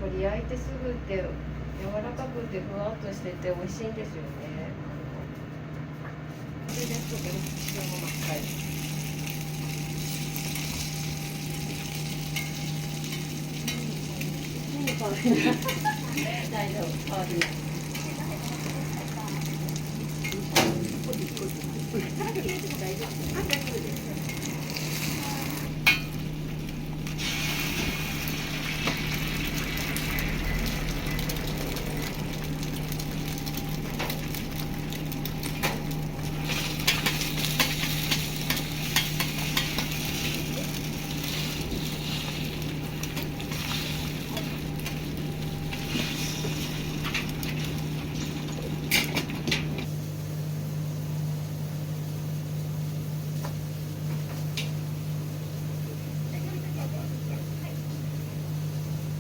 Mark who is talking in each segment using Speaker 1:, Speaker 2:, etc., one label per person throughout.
Speaker 1: ぱり焼いてすぐって柔らかくてふわっとしてて美味しいんですよね。それでちょっと塩も真っ赤い。大丈夫、変わりない。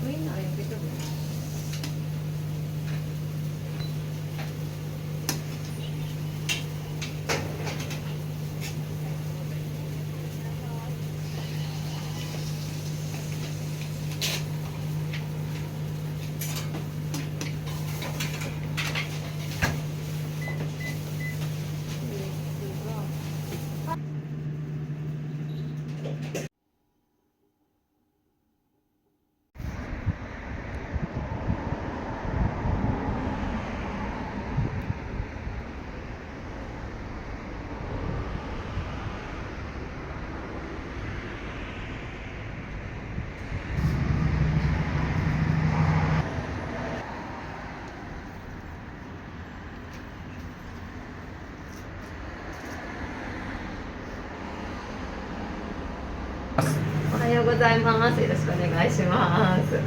Speaker 1: ウインナー焼けてる。おはようございます。よろしくお願いします。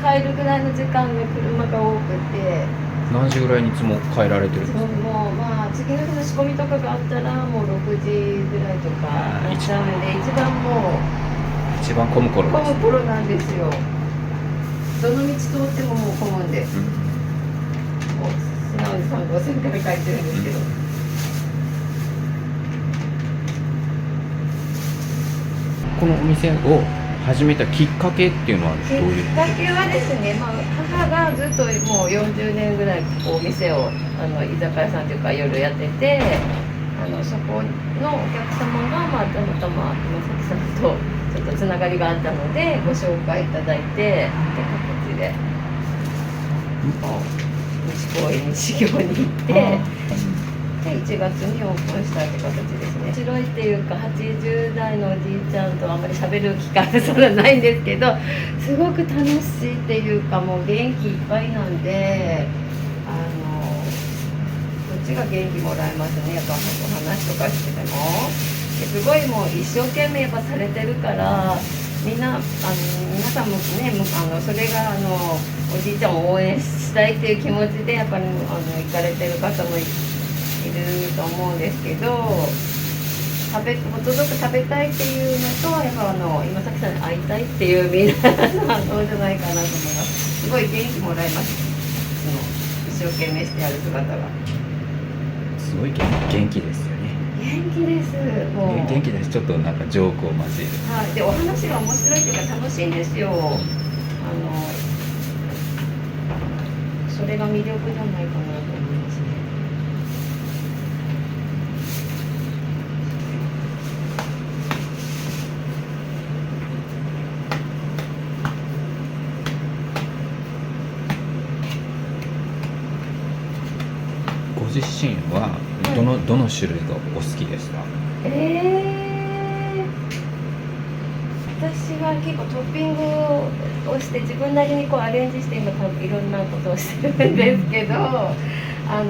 Speaker 1: 帰るぐらいの時間が車が多くて、
Speaker 2: 何時ぐらいにいつも帰られてるんですか？
Speaker 1: もうまあ次の日の仕込みとかがあったらもう6時ぐらいとかなっちゃうんで、一番もう
Speaker 2: 一番混む頃です。
Speaker 1: 混む頃なんですよ。どの道通ってももう混むんで、もう素直に3号線から帰ってるんですけど、
Speaker 2: このお店を始めたきっかけっていうのはどういう？
Speaker 1: きっかけはですね、まあ、母がずっともう40年ぐらいお店を居酒屋さんというか夜やってて、そこのお客様が、まあ、たまたま今崎さんとちょっとつながりがあったのでご紹介いただいて、で各地で西公園に修行に行って、で1月にオープンしたって形ですね。面白いっていうか、80代のおじいちゃんとあんまり喋る機会はそんなないんですけど、すごく楽しいっていうか、もう元気いっぱいなんで、こっちが元気もらえますね。やっぱお話とかしててもすごいもう一生懸命やっぱされてるから、みんな皆さんもね、それがおじいちゃんを応援したいっていう気持ちでやっぱり行かれてる方もいると思うんですけど、もっとずつ食べたいっていうのと、やっぱ今崎さんに会いたいっていうみんなそうじゃないかなと思います。すごい元気もらえます。一生懸命してやる姿が
Speaker 2: すごい元気ですよね。
Speaker 1: 元気です。もう
Speaker 2: 元気です。ちょっとなんかジョークを交える。
Speaker 1: はい。でお話が面白いっていうか楽しいんですよ。それが魅力じゃないかなと思いますね。
Speaker 2: ご自身はどの種類がお好きですか？
Speaker 1: 私は結構トッピングをして自分なりにこうアレンジして今多分いろんなことをしてるんですけど、ハ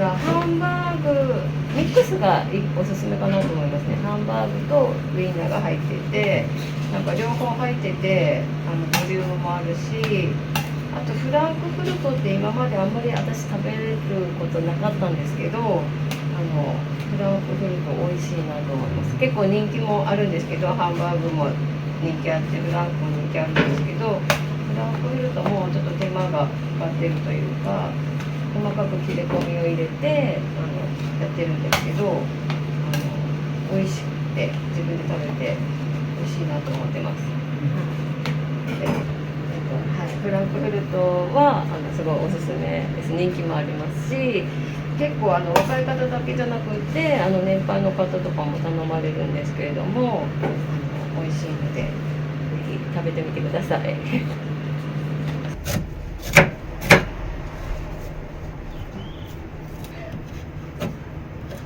Speaker 1: ンバーグミックスがおすすめかなと思いますね。ハンバーグとウインナーが入ってて、なんか両方入っててボリュームもあるし、あとフランクフルトって今まであんまり私食べることなかったんですけど、フランクフルト美味しいなと思います。結構人気もあるんですけど、ハンバーグも人気あってフランクも人気あるんですけど、フランクフルトもちょっと手間がかかってるというか、細かく切れ込みを入れてやってるんですけど、美味しくて自分で食べて美味しいなと思ってます。はい、フランクフルトはすごいおすすめです。人気もありますし、結構若い方だけじゃなくて年配の方とかも頼まれるんですけれども、美味しいのでぜひ食べてみてください。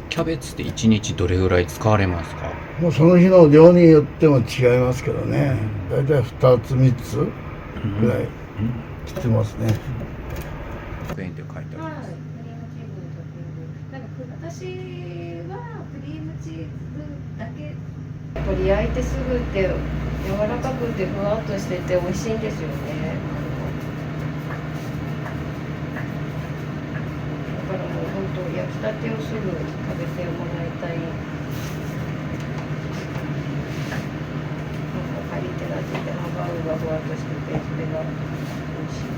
Speaker 2: キャベツって1日どれぐらい使われますか？
Speaker 3: もうその日の量によっても違いますけどね、だいたい2つ3つぐらい切ってますね。
Speaker 2: 100円って書いてあり
Speaker 1: はい、
Speaker 2: ます。
Speaker 1: クリームチーズのトッピング。なんか私はクリームチーズだけ。やっぱり焼いてすぐって柔らかくてふわっとしてて美味しいんですよね。だからもう本当焼きたてをすぐ食べてもらいたい。なんかカリってなっててハンバーグがふわっとしててそれが美味しい。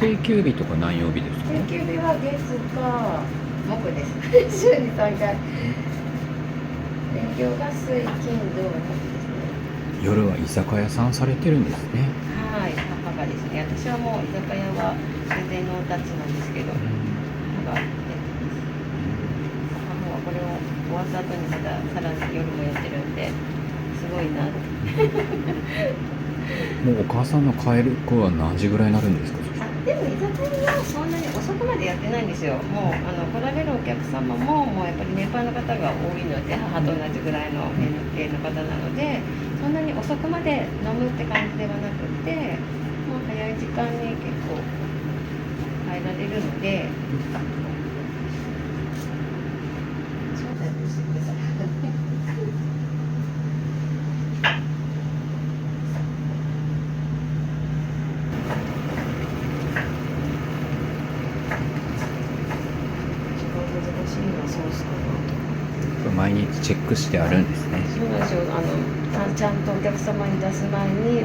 Speaker 2: 定休日とか何曜日ですか？
Speaker 1: 定休日は月火木です。週に3回。勉強が水金土木ですね。
Speaker 2: 夜は居酒屋さんされてるんですね。
Speaker 1: はい、母がですね。私はもう居酒屋は全然ノータッチなんですけど、母がやってます。母はこれを終わった後にまたさらに夜もやってるんで、すごいなって。
Speaker 2: もうお母さんの帰る子は何時ぐらいになるんですか？
Speaker 1: でも居酒屋はそんなに遅くまでやってないんですよ。もう来られるお客様ももうやっぱり年配の方が多いので、母と同じぐらいの年齢の方なので、そんなに遅くまで飲むって感じではなくて、もう早い時間に結構入られるので、招待してください。
Speaker 2: 毎日チェックしてあるんですね。
Speaker 1: そうなんですよ。ちゃんとお客様に出す前に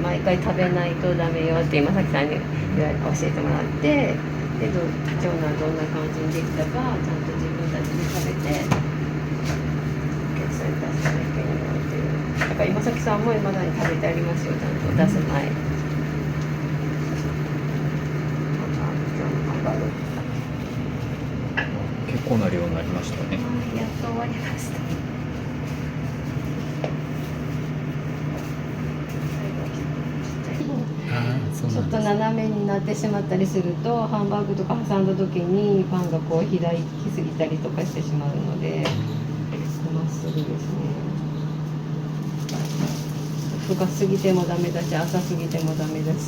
Speaker 1: 毎回食べないとダメよって今崎さんに教えてもらって、で長男どんな感じにできたかちゃんと自分たちで食べてお客さんに出さなきゃいけないっていう。だから今崎さんも今だに食べてありますよ、ちゃんと出す前。
Speaker 2: 結構な量になりましたね。
Speaker 1: やっと終わりました。ちょっと斜めになってしまったりすると、ハンバーグとか挟んだ時にパンがこう開きすぎたりとかしてしまうので、まっすぐですね。深すぎてもダメだし、浅すぎてもダメだし、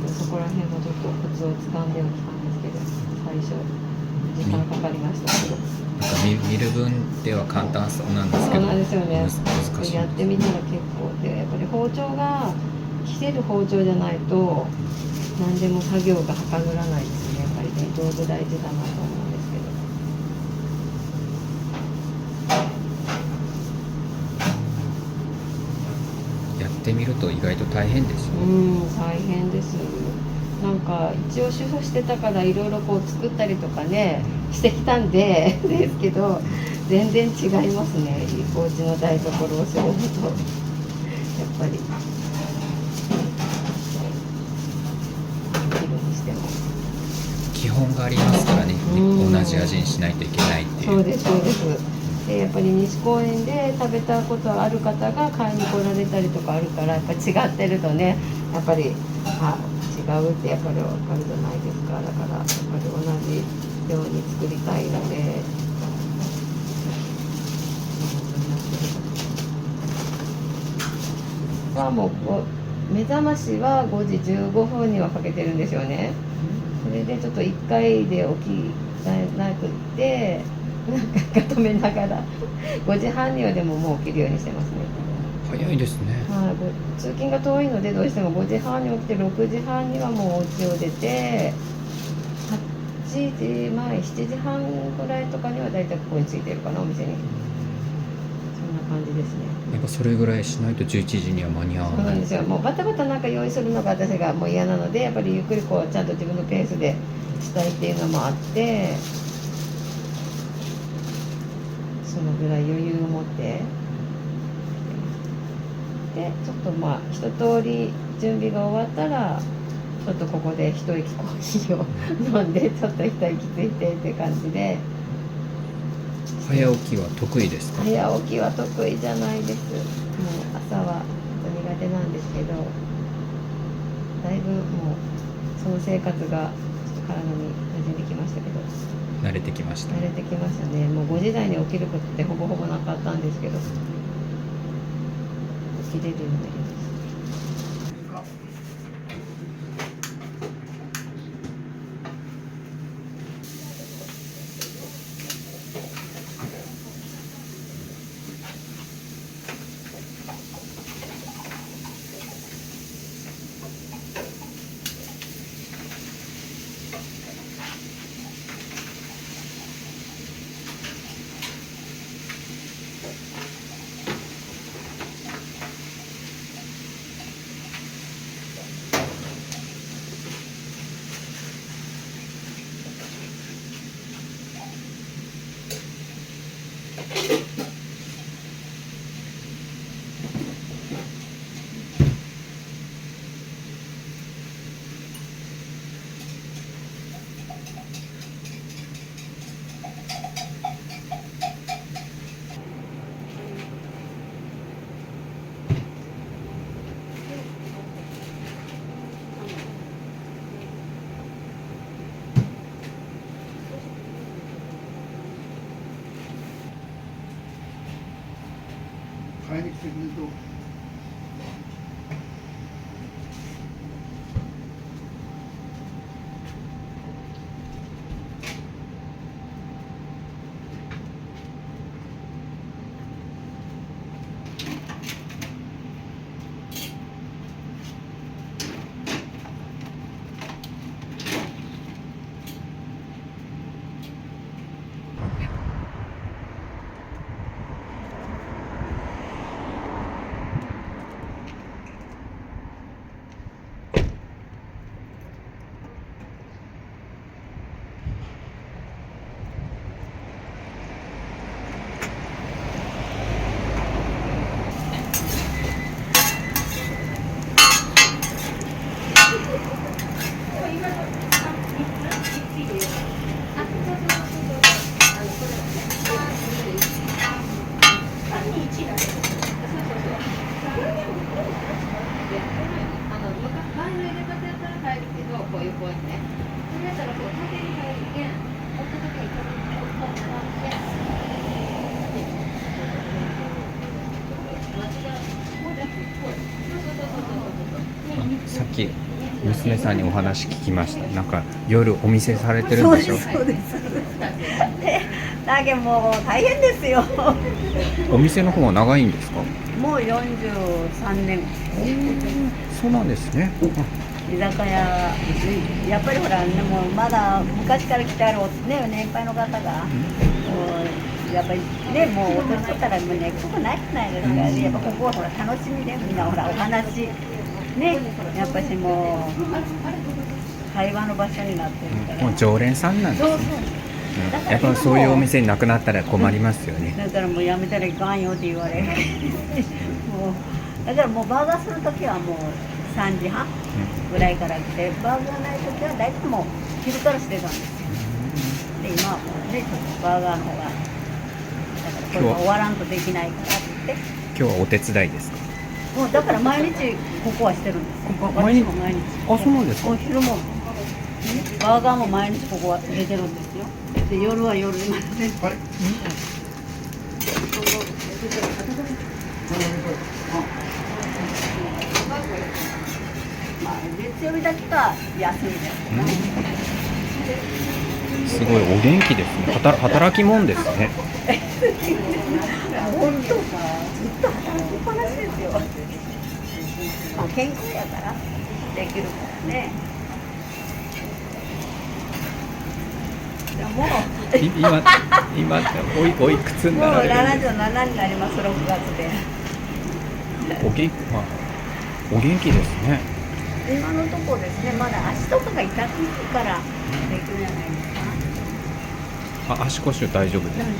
Speaker 1: そこら辺もちょっとコツをつかんでおきたんですけど、最初時間かかりましたけど。
Speaker 2: なんか見る分では簡単そうなんですけど、
Speaker 1: そうなんですよね。
Speaker 2: 難しい。
Speaker 1: やってみたら結構で、やっぱり包丁が切れる包丁じゃないと何でも作業がはかどらないですね。やっぱりね、道具大事だなと思うんですけ
Speaker 2: やってみると意外と大変ですよ。
Speaker 1: ど。大変です。なんか一応主婦してたからいろいろこう作ったりとかねしてきたんでですけど、全然違いますね。お家の台所をするのとやっぱり切るにしても。
Speaker 2: 基本がありますからね、同じ味にしないといけないっていう。
Speaker 1: そうですそうです。でやっぱり西公園で食べたことある方が買いに来られたりとかあるから、やっぱ違ってるとね、やっぱり違うってやっぱり分かるじゃないですか。だからやっぱり同じように作りたいので。はもう目覚ましは5時15分にはかけてるんですよね。それでちょっと1回で起きなくってなんか止めながら5時半にはでももう起きるようにしてますね。
Speaker 2: 早いですね。
Speaker 1: はい、通勤が遠いのでどうしても5時半に起きて6時半にはもうお家を出て8時前7時半ぐらいとかにはだいたいここに着いてるかな、お店に。そんな感じですね。
Speaker 2: やっぱそれぐらいしないと11時には間に合わない。
Speaker 1: そうなんですよ。もうバタバタなんか用意するのが私がもう嫌なので、やっぱりゆっくりこうちゃんと自分のペースでしたいっていうのもあって、そのぐらい余裕を持ってで、ちょっとまあ一通り準備が終わったらちょっとここで一息コーヒーを飲んでちょっと一息ついてって感じで。
Speaker 2: 早起きは得意ですか？
Speaker 1: 早起きは得意じゃないです。もう朝はちょっと苦手なんですけど、だいぶもうその生活がちょっと体に馴染んできましたけど、
Speaker 2: 慣れてきました。
Speaker 1: 慣れてきましたね。もう5時台に起きることってほぼほぼなかったんですけど、起きれるようになりました。
Speaker 3: 買いに来てくれると。
Speaker 2: さっき娘さんにお話聞きました。なんか夜お店されてるんでしょ？
Speaker 4: そうです。だけどもう大変ですよ。
Speaker 2: お店の方は長いんですか？
Speaker 4: もう43年。
Speaker 2: そうなんですね。
Speaker 4: 居酒屋、やっぱりほら、ね、もうまだ昔から来てある、ね、年配の方が、もうやっぱりね、もうお年取ったらもうね、ここないじゃないですか。やっぱここはほら楽しみで、みんなほらお話、ね、やっぱしもう会話の場所になってるから。
Speaker 2: もう常連さんなんです
Speaker 4: そう
Speaker 2: ね。
Speaker 4: そう。
Speaker 2: やっぱそういうお店なくなったら困りますよね。
Speaker 4: だからもうやめたらいかんよって言われる。もうだからもうバーガーするときはもう3時半ぐらいから来て、バーガーないときは大体もう昼からしてたんですよ。で今はもうね、ちょっとバーガーの方がだからこれが終わらんとできないからって言って、
Speaker 2: 今日はお手伝いですか？
Speaker 4: もうだから毎日ここはしてるんですよ。
Speaker 2: 毎日
Speaker 4: 私も毎日。
Speaker 2: あ、そうなんですか？
Speaker 4: お昼もバーガーも毎日ここは入れてるんですよ。で夜は夜でまだね。
Speaker 3: はい。
Speaker 4: まあ月曜日だけが休みです。
Speaker 2: すごいお元気ですね。働き者ですね。
Speaker 4: 本当ずっと働きっぱなしですよ。まあ健康やからできるからね。でももう
Speaker 2: 今おいくつに
Speaker 4: もう
Speaker 2: なられるんです
Speaker 4: 77になります6月で。
Speaker 2: まあ、お元気ですね。
Speaker 4: 今のとこですね、まだ足とかが痛くないからできるんじゃないですか。
Speaker 2: 足腰大丈夫です。
Speaker 4: 大丈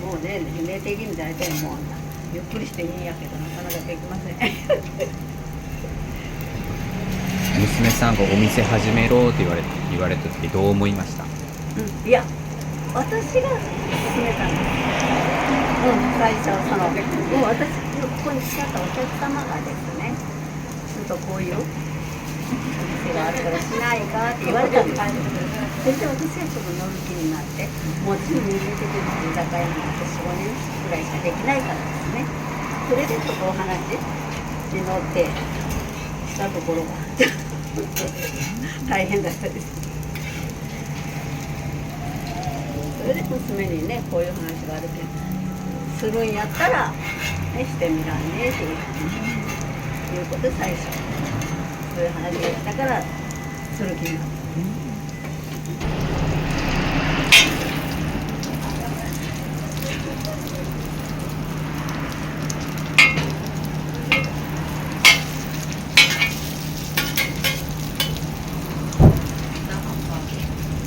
Speaker 4: 夫。もうね、年的に大体もうゆっくりしていいんやけど、なかなかできません。
Speaker 2: 娘さんがお店始めろって言われた時どう思いました？
Speaker 4: いや、私が勧めたんです。最初私ここに来たお客様がですね、ちょっとこういうお店があったらしないかって言われたんです。それで私はちょっと乗る気になって、もう10年出てくる居酒屋になって4、5年ぐらいしかできないからですね。それでちょっとお話に乗ってしたところが大変だったです。それで娘にね、こういう話があるけどするんやったら、ね、してみらんねっていうことで最初そういう話が来たからする気になった。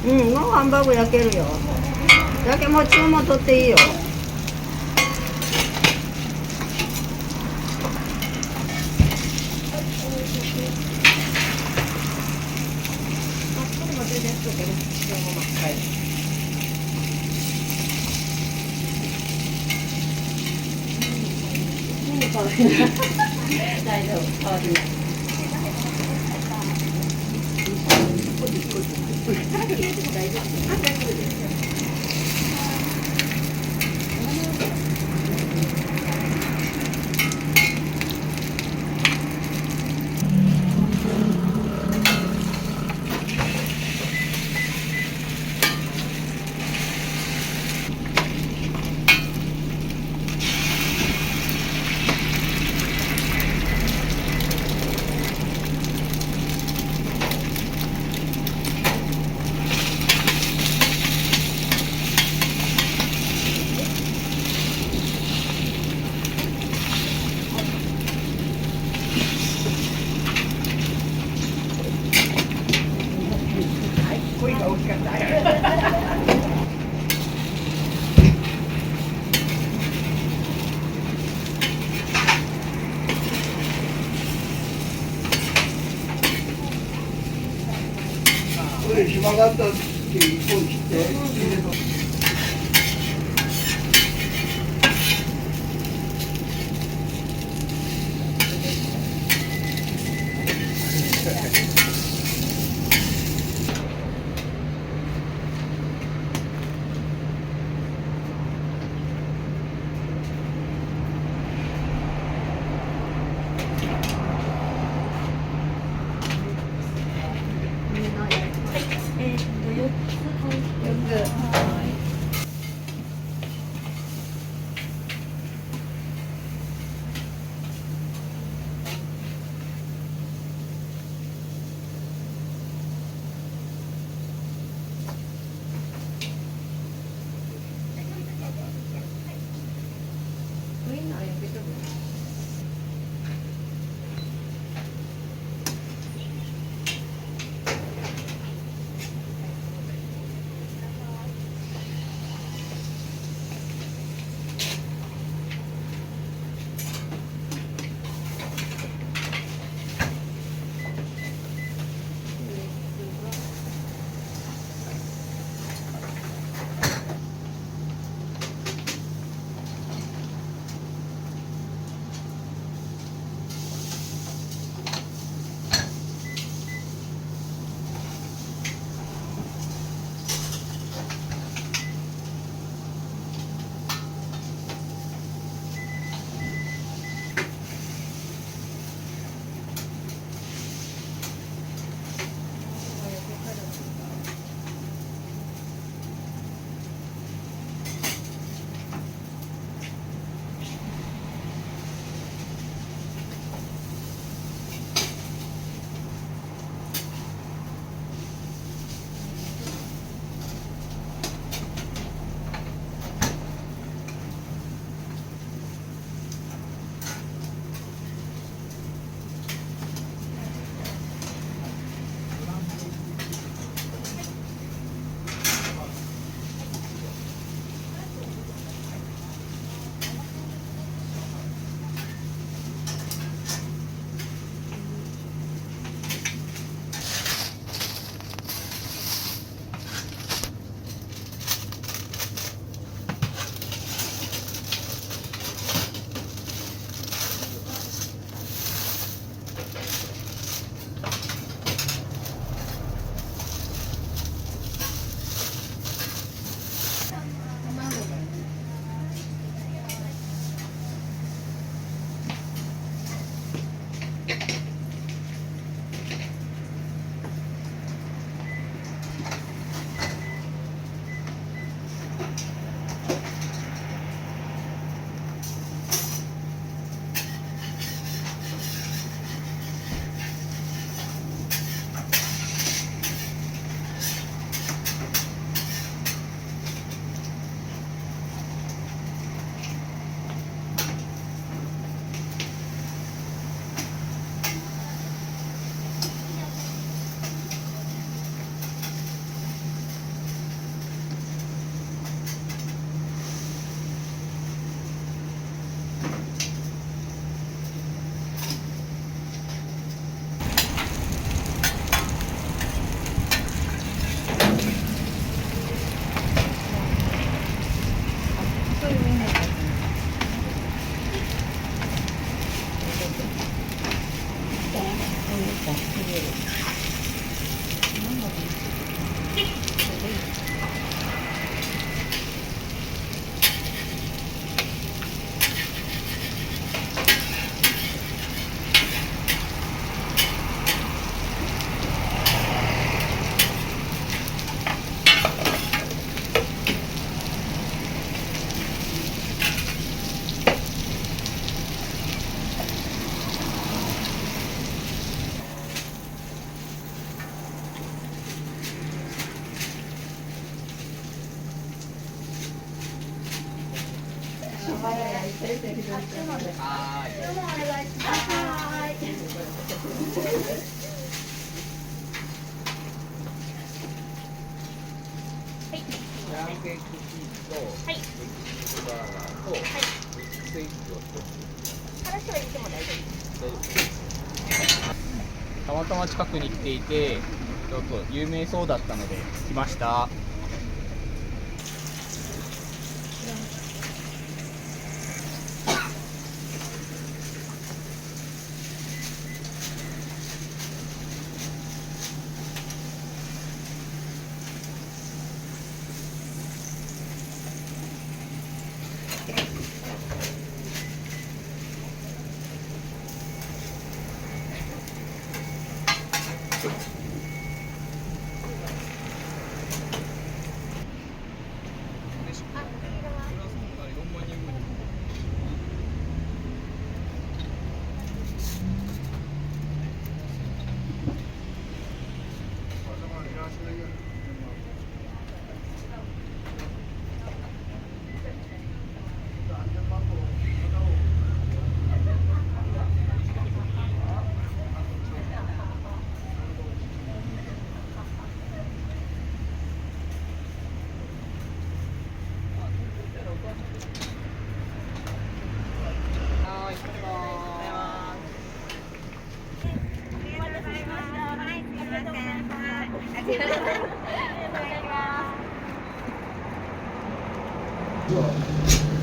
Speaker 4: もうハンバーグ焼けるよ。だけもう注文取っていいよ。大丈夫、変わりない。
Speaker 3: これ暇があったって一本切って入れとく。
Speaker 4: 4つ。
Speaker 2: はーい。
Speaker 4: 注文お願いします。はい
Speaker 2: シャーケーキチーズと、
Speaker 5: はい
Speaker 2: エキスバーガーと、スイーツを一つ。
Speaker 5: 話は入れても大丈夫です。
Speaker 2: たまたま近くに来ていて、ちょっと有名そうだったので来ました。
Speaker 3: そう